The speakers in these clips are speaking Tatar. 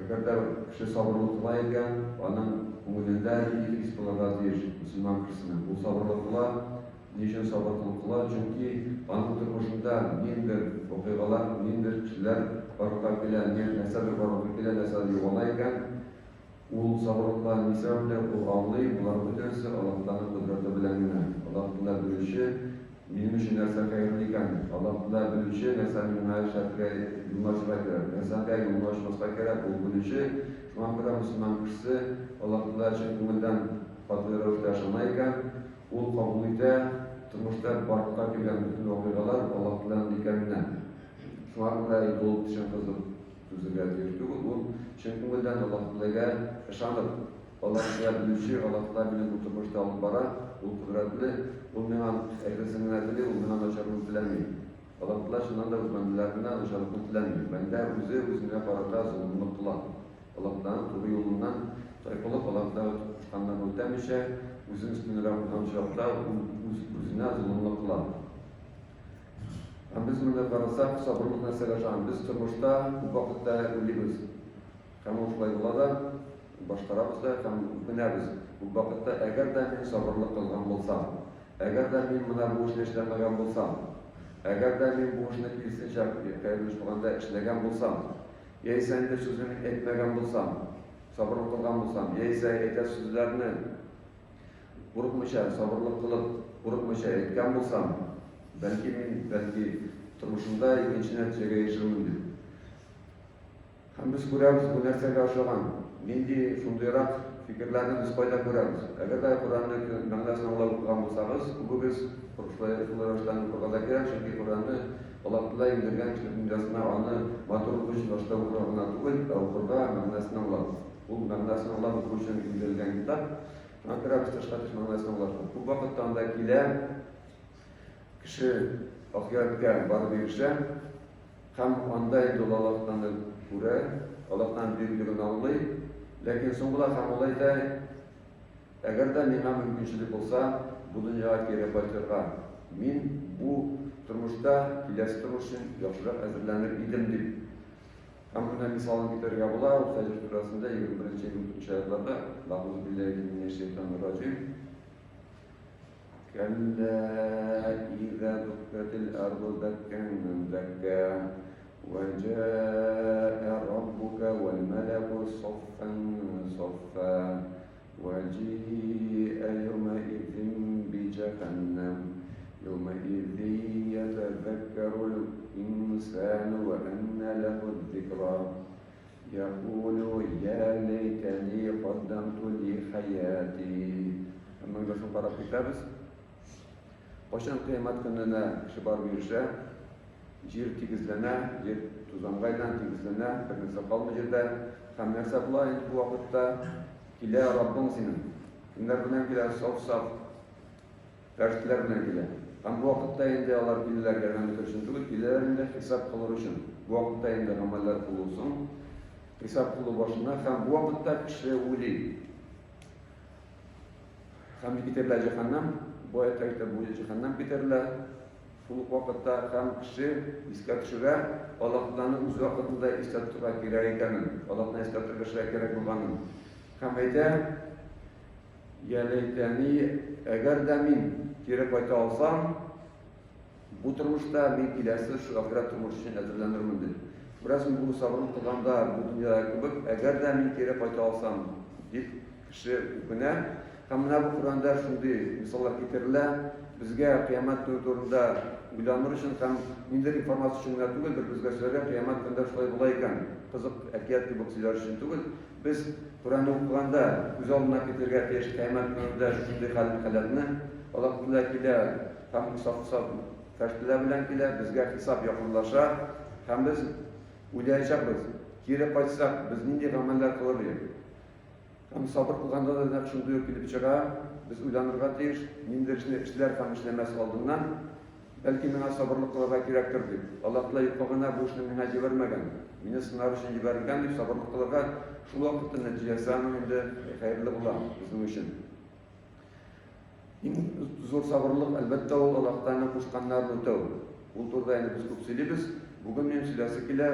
Әгәр дә кеше сабырлык кыла икән, аның күңелендә ике хис булырга тиеш мөселман кешенең. Бу сабырлык кыла, ни өчен сабырлык кыла? Чөнки аның тормышында ниндидер вакыйгалар, ниндидер кешеләр барлыкка килә, нәрсәдер барлыкка килә, нәрсәдер югала икән, ул сабырлыкка ни сәбәпле ул аңлый, булар бөтенсе Аллаһның кодрәте белән генә. Аллаһ белүче, минем өчен нәрсә хәерле икән, Аллаһ белүче, нәрсә миңа шәрткә юллашырга кирәк, нәрсәгә юллашмаска кирәк, ул белүче. Шуңа күрә мөселман кеше Аллаһка чын күңелдән катгый рәвештә ышана икән, ул кабул итә, тормышта барлыкка килгән бөтен вакыйгалар Аллаһ белән икәненә. Шуңа күрә ул чын кызып түзергә тиеш түгел, ул чын күңелдән Аллаһка ышанып, Аллаһ белүче, Аллаһ мине бу тормышта алып бара, ул кодрәтле, ул миңа әйтәсен генә тели, ул миңа начарлык теләми. Аллаһ чыннан да үз бәндәләренә начарлык теләми. Бәндә үзенә карата золымлык кыла. Аллаһның тугры юлыннан тайпылып, Аллаһка кушканнан үтәмичә, үзен өстенрәк кылган чакта үзенә золымлык кыла. Без моны карасак, сабырлык нәрсәгә ышан. Без тормышта күп вакытта үлибез. Һәм ул шулай була да, башкарабыз да, һәм үкенәбез. Күп вакытта әгәр дә мин сабырлык кылган булсам, әгәр дә мин моны бу эшне эшләмәгән булсам, әгәр дә мин бу эшне киресенчә хәерле булганда эшләгән булсам, яисә инде сүзен әйтмәгән булсам, сабырлык кылган булсам, яисә әйтә сүзләрне курыкмыйча, сабырлык кылып, курыкмыйча әйткән булсам, бәлки тормышымда икенче нәтиҗәгә ирешермен дип. Һәм без күрәбез бу нәрсәгә ошаган. Нинди шундыйрак фикерләрне без кайда күрәбез? Әгәр дә Куранны мәгънәсен аңлап укыган булсагыз, күбегез шулай эшләрне укырга кирәк, чөнки Куранны Аллаһ Тәгалә индергән китабында аны матурлык өчен башта укырга түгел, укырга мәгънәсен аңлап. Ул мәгънәсен аңлап уку өчен индерелгән китап. Шуңа күрә без тышкы мәгънәсен аңлап. Күп вакытта анда килә кеше ахиратка барып ирешә, һәм анда инде Аллаһтан күрә, Аллаһтан бирелгән аңлый, ләкин соңгыда һәм ул әйтә, әгәр дә миңа мөмкинчелек булса, бу дөньяга кире кайтырга, мин бу тормышта киләсе тормыш өчен яхшырак әзерләнер идем дип. Һәм менә мисалын китерергә була, ул Фәҗр сүрәсендә 21-23 аятьләрдә "Лаһу биллаһи минәш шәйтанир раҗим" "Калла иза дуккатил арду даккан дакка ва жаа раббука вал малаку саффан саффа ва җи'a йавмаизин би җаханнам يومئذ يتذكر الإنسان وأنى له الذكرى يقول يا ليتني قدمت لحياتي. Әмма шул карап китәбез. Кайчан кыямәт көненә кеше барып ирешә, җир тигезләнә, җир тузангайдан тигезләнә, бер нәрсә калмый җирдә. Һәм нәрсә була инде бу вакытта? Килә Раббың синең. Кемнәр белән килә? Саф-саф фәрештәләр белән килә. Һәм бу вакытта инде алар киләләр ярдәм итү өчен түгел, киләләр инде хисап кылыр өчен. Бу вакытта инде гамәлләр кылылсын, хисап кылу башына, һәм бу вакытта кеше уйлый. Һәм китәрләр җәһәннәм, бу әйтә бу җәһәннәм китәрләр. Шул вакытта һәм кеше искә төшерә, Аллаһның үз вакытында искә тотырга кирәк икәнен, Аллаһны искә төшерергә кирәк булганын. Һәм әйтә, я ләйтәни, әгәр дә мин кире кайта алсам, бу тормышта мин киләсе ахират тормыш өчен әзерләнермен дип. Бераз бу сабырлык кылганда бу дөньяда кебек, әгәр дә мин кире кайта алсам дип кеше үкенә. Һәм менә бу Куранда шундый мисаллар китерелә. Безгә кыямәт көне турында уйланыр өчен һәм ниндидер информация өчен генә түгел, безгә сөйләгән кыямәт көнендә шулай була икән. Кызык әкият кебек сөйләр өчен түгел. Без Куранны укыганда күз алдына китергә тиеш кыямәт көнендә шундый хәлне Аллаһ Тәгалә килә, һәм саф-саф фәрештәләр белән килә, безгә хисап якынлаша, һәм без уйлаячакбыз, кире кайтсак, без нинди гамәлләр кылыр идек. Һәм сабыр кылганда да нәкъ шундый ук килеп чыга, без уйланырга тиеш, ниндидер эшләр һәм эшләмәс алдыннан, бәлки миңа сабырлык кылырга кирәктер дип. Аллаһ Тәгалә юклагына бу эшне миңа җибәрмәгән, мине сынар өчен җибәргән дип сабырлык кылырга, шул вакытта нәтиҗәсе инде хәерле була безнең өчен. Иң зур сабырлык әлбәттә ул Аллаһтан кушканнарны үтәү. Ул турыда инде без күп сөйлибез. Бүген мин сөйләсе килә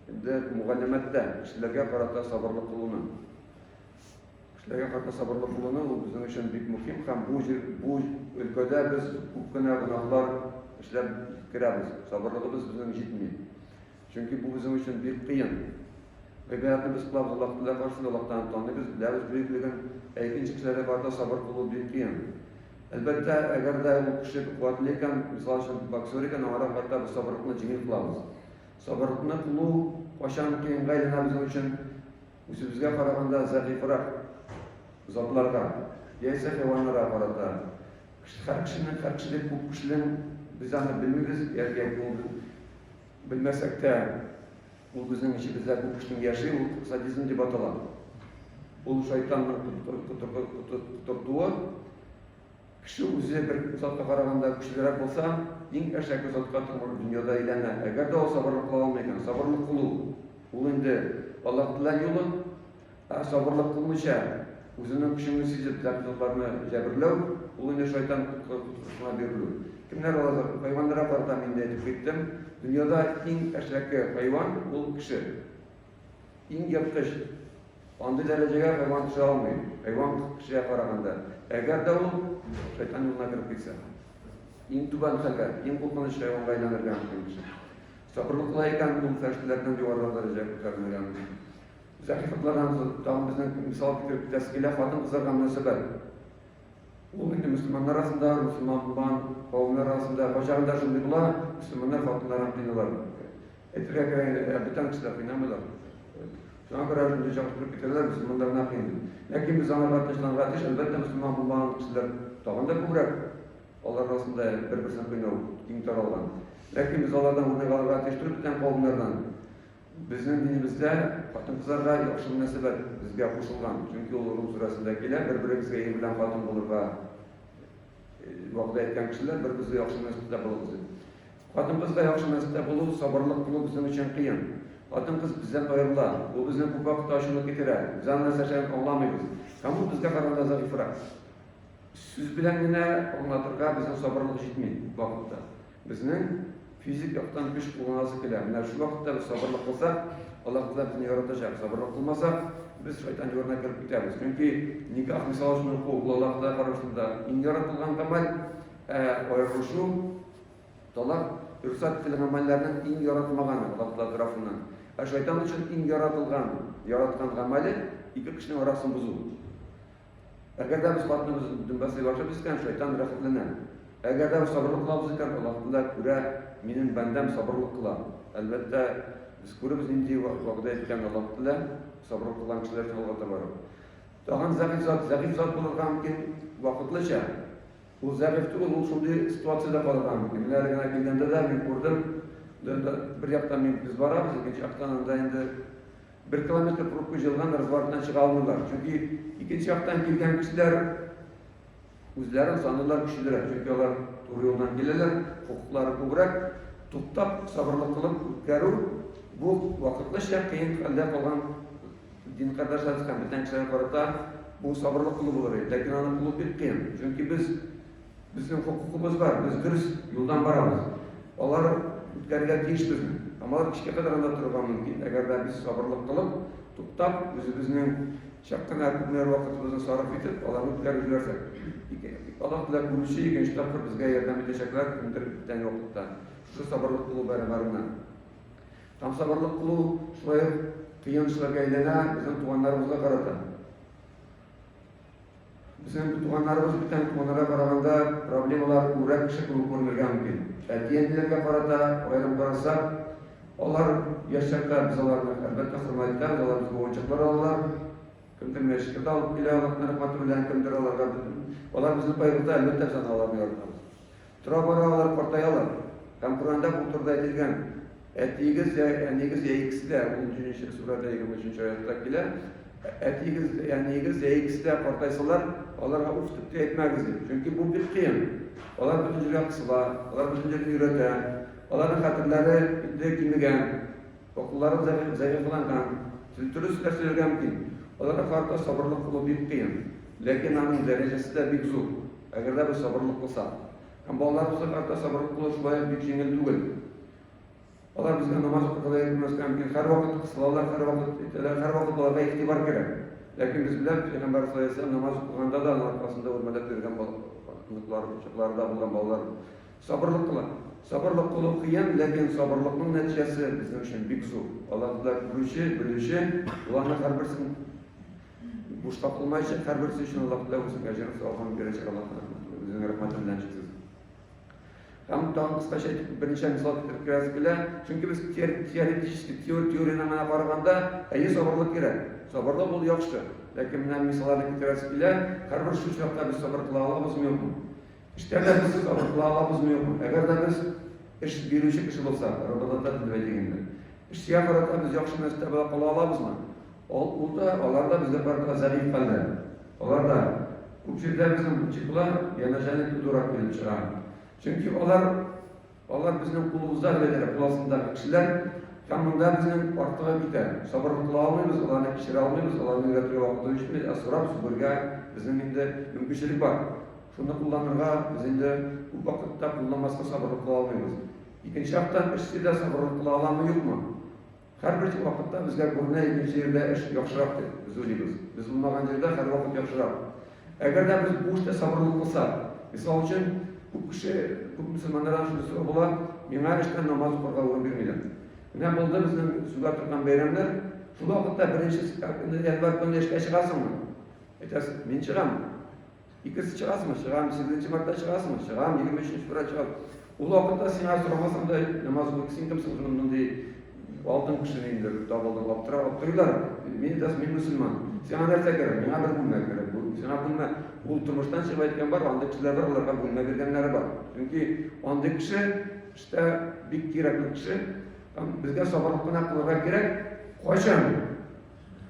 Инде мугалимәттә кешеләргә карата сабырлык кылуны. Кешеләргә карата сабырлык кылуны ул безнең өчен бик мөһим һәм бу өлкәдә без күп кенә гөнаһлар эшләп керәбез. Сабырлыгыбыз безнең җитми. Чөнки бу безнең өчен бик кыен. Гыйбадәтне без кылабыз, Аллаһка каршы Аллаһтан таныйбыз, беләбез бөеклеген, икенче кешеләргә карата сабыр кылу бик кыен. Әлбәттә, әгәр дә ул кеше куәтле икән, мисал өчен боксер икән, аңа карата без сабырлыкны җиңел кылабыз. Сабырлыкны кылу кайчан кыенга әйләнә безнең өчен үзебезгә караганда зәгыйфрак затларга, яисә хайваннарга карата. Һәр кешенең күп кешенең без аны белмибез, белмәсәк тә ул безнең ичебездә күп кешенең яши, ул садизм дип атала. Ул шайтанның тотуы. Кеше үзе бер затка караганда көчлерәк булса, иң әшәке затка дөньяда әйләнә. Әгәр дә ул сабырлык кыла алмый икән, сабырлык кылу. Ул инде Аллаһ белән юлы, сабырлык кылмыйча, үзенең көчен сизеп, зәгъфләрне җәберләү, ул инде шайтан тотышына бирелү. Кемнәр алар? Хайваннарга карата мин дә әйтеп киттем. Дөньяда иң әшәке хайван ул кеше. Иң ерткыч. Андый дәрәҗәгә хайван төшә алмый. Хайван кешегә караганда. Әгәр дә ул шайтан юлына кирип китсә, иң түбән хәлгә, иң куркыныч хайванга әйләнергә мөмкин. Сабырлык кыла икән, ул фәрештәләрдән югарырак дәрәҗәгә күтәрелергә мөмкин. Зәгыйфлыклардан тагын безнең мисал китереп китәсе килә, хатын-кызларга мөнәсәбәт. Ул инде мөселманнар арасында, мөселман кавымнар арасында башагында шундый була, мөселманнар хатыннарын кыйналар. Әйтергә кирәк, бүтән кешеләр кыйнамыйлар. Шуңа күрә шундый чакырып китәләр, мөселманнарны кыйный. Ләкин без аңарга тынычланырга тиеш, әлбәттә мөселман булмаган кешеләр тагын да күбрәк. Алар арасында бер-берсен кыйнау киң таралган. Ләкин без алардан үрнәк алырга тиеш бүтән кавымнардан. Безнең динебездә хатын-кызларга яхшы мөнәсәбәт безгә кушылган. Чөнки ул Рум сурәсендә килә, бер-берегезгә ир белән хатын булырга вәгъдә иткән кешеләр бер-берегезгә яхшы мөнәсәбәттә булыгыз. Хатын-кызга яхшы мөнәсәбәттә булу, сабырлык кылу безнең өчен кыен. Хатын-кыз бездән аерыла, ул безнең күп вакыт ачулык китерә. Без аны нәрсәчән аңламыйбыз. Һәм ул безгә караганда зәгыйфрак. Сүз белән генә аңлатырга безнең сабырлык җитми вакытта. Безнең физик яктан көч кулланасы килә. Менә шул вакытта без сабырлык кылсак, Аллаһ безне яратачак. Сабырлык кылмасак, без шайтан юлына кирип китәбез. Чөнки никах мисал өчен ул Аллаһка карашында иң яратылган гамәл, аерылышу, талак, рөхсәт ителгән гамәлләрнең иң яратылмаганы Аллаһ тарафыннан. Шайтан өчен иң яраткан гамәле ике кешенең арасын бозу. Әгәр дә без хатыныбыз дөмбәсе башып искән, шайтан рәхәтләнә. Әгәр дә сабырлык кылабыз икән, Аллаһ күрә, минем бәндәм сабырлык кыла. Әлбәттә, без күрәбез нинди вәгъдә иткән Аллаһ сабырлык кылган кешеләр алга барып. Тагын зәгыйф зат булырга мөмкин вакытлыча. Ул зәгыйф түгел, ул шундый ситуациядә калырга мөмкин. Менә генә килгәндә дә мин күрдем, бер яктан без барабыз, икенче яктан анда инде 1 километр пробка җылган, разворотдан чыга алмыйлар. Чөнки икенче яктан килгән кешеләр үзләрен саныйлар көчлерәк. Чөнки алар туры юлдан киләләр, хукуклары күбрәк. Туктап, сабырлык кылып үткәрү бу вакытлыча кыен хәлдә калган дин кардәшләр һәм бүтән кешеләргә карата бу сабырлык кылу булыр. Ләкин аны кылу бик кыен. Чөнки безнең хукукыбыз бар, без дөрес юлдан барабыз. Алар үткәрергә тиешбез. Алар кичкә кадәр анда торырга мөмкин. Әгәр дә без сабырлык кылып, туктап, үзебезнең чаккына күпмәр вакытыбызны сарыф итеп, аларны үткәреп җибәрсәк, Аллаһ белән күрешү икенче тапкыр безгә ярдәм итәчәкләр кемдер бүтән вакытта. Шу сабырлык кылу бәрабәренә. Там сабырлык кылу шулай кыен эшләргә әйләнә, безнең туганнарыбызга карата. Безнең туганнарыбыз бүтән туганнарга караганда проблемалар күбрәк кеше күреп күрергә мөмкин. Әтиәнләргә карата аерым карасак, алар яшьләргә без аларны әлбәттә хөрмәт итәбез, алар безгә уенчыклар алалар. Кемдер мәчеткә алып килә, аларны хөрмәт белән кемдер аларга. Алар безне пайгылда әлбәттә без аларны яратабыз. Тора бара алар картаялар. Һәм Коръәндә бу турыда әйтелгән. Әтигез, әнигез, икесе дә 13-нче сүрәдә 23-нче аятта килә. Әтигез, әнигез, икесе дә картайсалар, аларга уф дип әйтмәгез. Чөнки бу бик кыен. Алар бөтен җиргә кысыла, алар бөтен җирне өйрәтә. Аларның хәтерләре инде кимегән, акыллары зәгыйфланган, дөрес сөйләргә мөмкин. Аларга карата сабырлык кылу бик кыен. Ләкин аның дәрәҗәсе дә бик зур. Әгәр дә без сабырлык кылсак. Һәм балаларыбызга карата сабырлык кылу шулай бик җиңел түгел. Алар безгә намаз укырга йөрмәскә мөмкин. Һәрвакыт кысылалар, һәрвакыт итәләр, һәрвакыт аларга игътибар кирәк. Ләкин без белән Пәйгамбәр саллаллаһу алейһи ва сәлләм намаз укыганда да алар аркасында үрмәләп йөргән чакларда булган балалар сабырлык кыла. Сабырлык кылу кыен, ләкин сабырлыкның нәтиҗәсе безнең өчен бик зур. Аллаһ белүче, уларны һәрберсен бушка кылмайча, һәрберсе өчен Аллаһ үзенең әҗрен савабын бирәчәк. Аллаһ үзенең рәхмәте белән чиксез. Һәм тагын кыскача берничә мисал китереп килә. Чөнки без теорияны гына караганда, сабырлык кирәк. Сабырлык бул яхшы. Ләкин менә мисалларны китереп килә. Һәрбер шучлыкта без сабыр кыла алабызмы, юкмы? Эштәдә без сабыр кыла алабызмы, юкмы? Әгәр дә без эш бирүче кеше булса, работодатель дип әйтгәндә, эшчегә карата біз яхшы мәртәбә кыла алабызмы? Аларда безгә бер зәгыйфь хәлләр. Аларда күпчелектә безнең чиклар янәҗәне тудырак килеп чыга. Чөнки алар безнең кулыбызда бәдәр куласындагы кешеләр, һәм монда безнең артыгы китә. Сабырлык кыла алмыйбыз, аларны кичерә алмыйбыз, аларны өйрәтергә вакыт җитмәй, асрап субырга безнең инде мөмкинчелек бар. Шуны кулланырга без инде күп вакытта кулланмаска сабырлык кыла алмыйбыз. Икенче яктан эшчедә сабырлык кыла аламы, юкмы? Һәрбер вакытта безгә күренә икенче җирдә эш яхшырак дип без уйлыйбыз. Без булмаган җирдә һәрвакыт яхшырак. Әгәр дә без бу эштә сабырлык кылсак, мисал өчен күп мөселманнардан шуны сорап була, миңа эштән намаз укырга урын бирмиләр. Менә булды безнең сүзгә торган бәйрәмнәр, шул вакытта беренче январь көнне эшкә чыгасыңмы? Әйтәсез, мин чыгам. Икесе чыгасыңмы? Чыгам. 8 мартта чыгасыңмы? Чыгам. 23 февраль чыгам. Ул вакытта сиңа сорамасам да намаз укыйсың кимсең, мондый алтын кешене инде табылды, аптырыйлар. Мин мөселман. Сиңа нәрсә кирәк? Миңа бер бүлмә кирәк. Сиңа бүлмә. Ул тормыштан чыгып әйткән бар, анда кешеләр бар, аларга бүлмә биргәннәре бар. Чөнки анда кеше эштә бик кирәкле кеше. Безгә сабырлык кына кылырга кирәк. Кайчан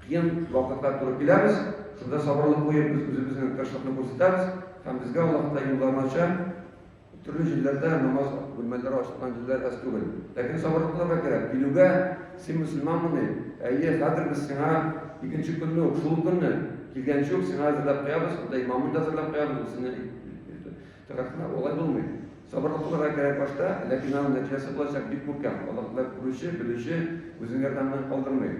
кыен вакытта туры киләбез, шунда сабырлык куеп без үзебезнең тырышлыкны күрсәтәбез, һәм безгә Аллаһ та юлларны ача. Төрле җирләрдә намаз бүлмәләре ачылган җирләр аз түгел. Ләкин сабырлык кылырга кирәк. Килүгә син мөселманмы? Хәзер без сиңа икенче көнне, шул көнне килгәнче үк сиңа әзерләп куябыз, анда имамны да әзерләп куябыз, сине тәкъдимә олай булмый. Сабырлык кылырга кирәк башта, ләкин аның нәтиҗәсе булачак бик күркәм. Аллаһ күрүче, белүче, үзенең ярдәмен калдырмый.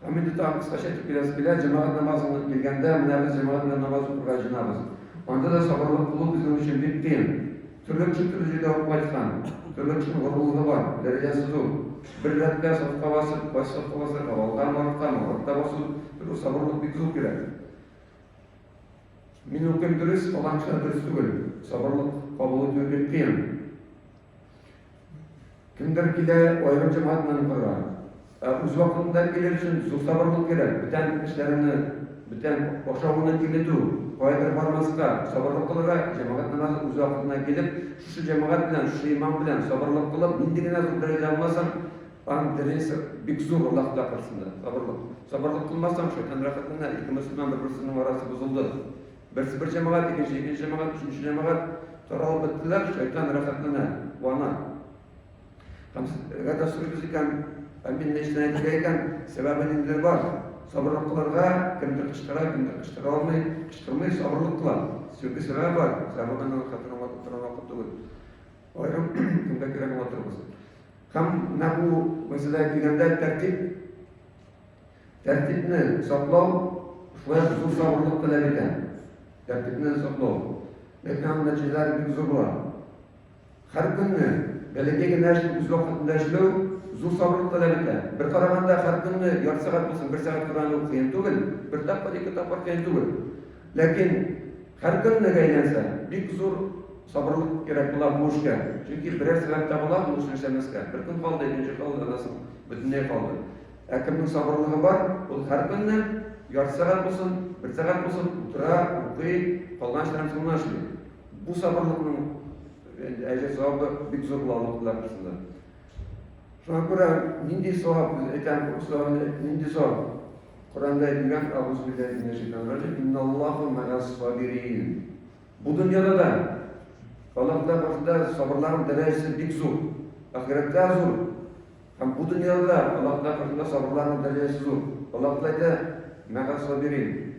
Һәм инде тагын кыскача килә, җәмәгать намазына килгәндә, менә без җәмәгать белән намаз укырга җыенабыз. Анда да сабырлык кылу безнең өчен бик кыен. Төрле җирдә укыйсан, төрле горурлыгы бар, дәрәҗәсе зур. Bir rətkə safqa basıb, baş safqa basıb, havalqan maraqta basıb, bir sabırlıq bik zor kərək. Min okuyum dürüst, olan kişiler dürüst tügül. Sabırlıq qabılı tügül kıyım. Kimdir kile ayrım cemaatından qırğa. Üz vaqtında gelir üçün zor sabırlıq kərək. Bütün işlerini, bütün oşağını kiletu, qaydır barmasqa, sabırlıq qılırğa, cemaat namazı üz vaqtına gelip, şu cemaat bilen, şu imam bilen sabırlıq qılıb, mindigine zor dərəcə almasam, dərəcəsi bik zor Allah da qarşısında, sabırlıq. Sabırlıq qılmasam, şeytan rəxətində, iki müslüman bir-birsinin arası bozuldu. Birisi bir cemaat, ikinci cemaat, üçüncü cemaat taralıb ettiler, şeytan rəxətində, vana. Əgər də sürübüz ikən, əmin neşdən etkiləykən, səbəbin indiler var. Sabırlıq qılırğa, kimdir qışqıra almay, sabırlıq qılar. Çünki səbəb var, səbəbindən xatırına vaqt tügül. Ayrım, kimdə kirəmə oturmaz. Һәм bu мәсьәлә килгәндә тәртипне саклау шулай зур сабырлык таләп итә. Тәртипне саклау. Ләкин нәтиҗәләре бик зур була. Һәр көнне бәләкәй генә эш үз вакытында эшләү зур сабырлык таләп итә. Бер караганда һәр көнне ярты сәгать булсын, 1 сәгать Коръән укыйм түгел, бер тапкыр, 2 тапкыр кыйн түгел. Ләкин һәр көнне әйләнсә, бик зур sabırlık gerek bular bu işe. Çünkü birer sebepte bular bu işin işlemezken. Bir gün kaldı, ikinci kaldı, anasın, bütünlüğe kaldı. Ekibinin sabırlığı var, bu her günde yarı saat olsun, 1 saat olsun, otura, okuy, kaldan işlerim sonuna işliyor. Bu sabırlığının ecel sahabı bir zor bulanlıklar arasında. Şuna göre nindi sahab, nindi sahab. Kur'an'da edilen Euzubillahimineşşeytanirracim. İnnallahu me'as sabirin. Bu dünyada da Allah'ın başında sabırların derecesi bik zor. Ahirette zor. Hem bu dünyada Allah'ın başında sabırların derecesi zor. Allah'ın da me'as sabirin.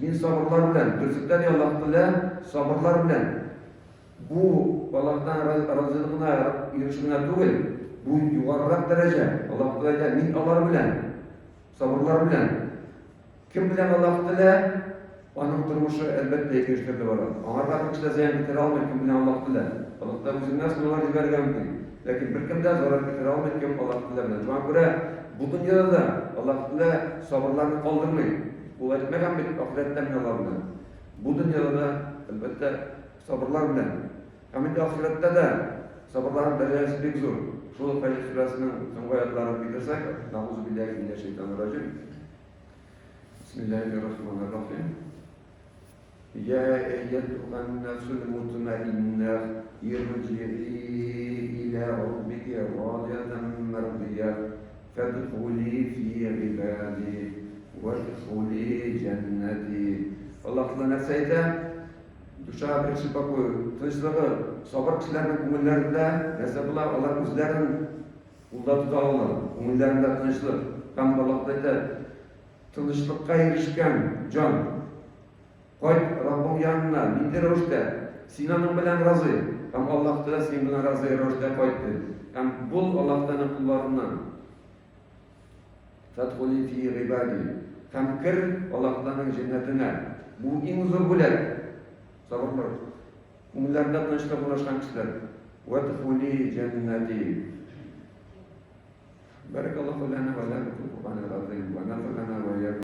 Min sabırlar bilen, düzlükte diyor Allah'ın sabırlar bilen. Bu Allah'tan razılığına, erişimine değil, Bu yukarırak derece. Allah Teala min Allah bilen, sabırlar bilen. Kim bilen Allah Teala onun durmuşu elbette geçtirdi var. Anarlar işte zeyn bitire almayın kim bilen Allah Teala. Allah Teala üzerinden sınırlar jibergen ki. Lakin bir kimde zarar bitire almayın kim Allah Teala bilen. Şuna göre bu dünyada da Allah Teala sabırlarını kaldırmayın. Bu etmegen bir ahiretten Allah bilen. Bu dünyada da elbette sabırlar bilen. Hem de ahirette de sabırların derecesi pek zor. Şu Fecr Suresi'nin son ayetlerini bilirsek, Euzubillahimineşşeytanirracim. Bismillahirrahmanirrahim. Ya eyyetühen nefsul mutmainneh irci'i ila rabbike radiyeten merdiyeh fedhuli fi ibadi vedhuli cenneti. Allah Teala nefseyde duşa bir sıfakı, tınçlığı, sabır kişilerin kumullerinde nesebullah Allah üzlerin ulda tutallar, kumullerinde tınçlık. Hem Allah Teala tınçlıkka erişken can, koyt Rabbim yanına, bindir roşte, sinanın bilen razı, hem Allah Teala senin bilen razı roşte koyttu. Hem bul Allah Teala kullarından. Fedhuli fi ibadi. Hem kir Allah Teala'nın cennetine. Bu en zor bulet. Sabırlar. Umullarında tanışta bulaşkan kişiler. وَدْخُلِي جَنَّتِي بارك الله لنا ولكم في القرآن العظيم ونفعنا وإياكم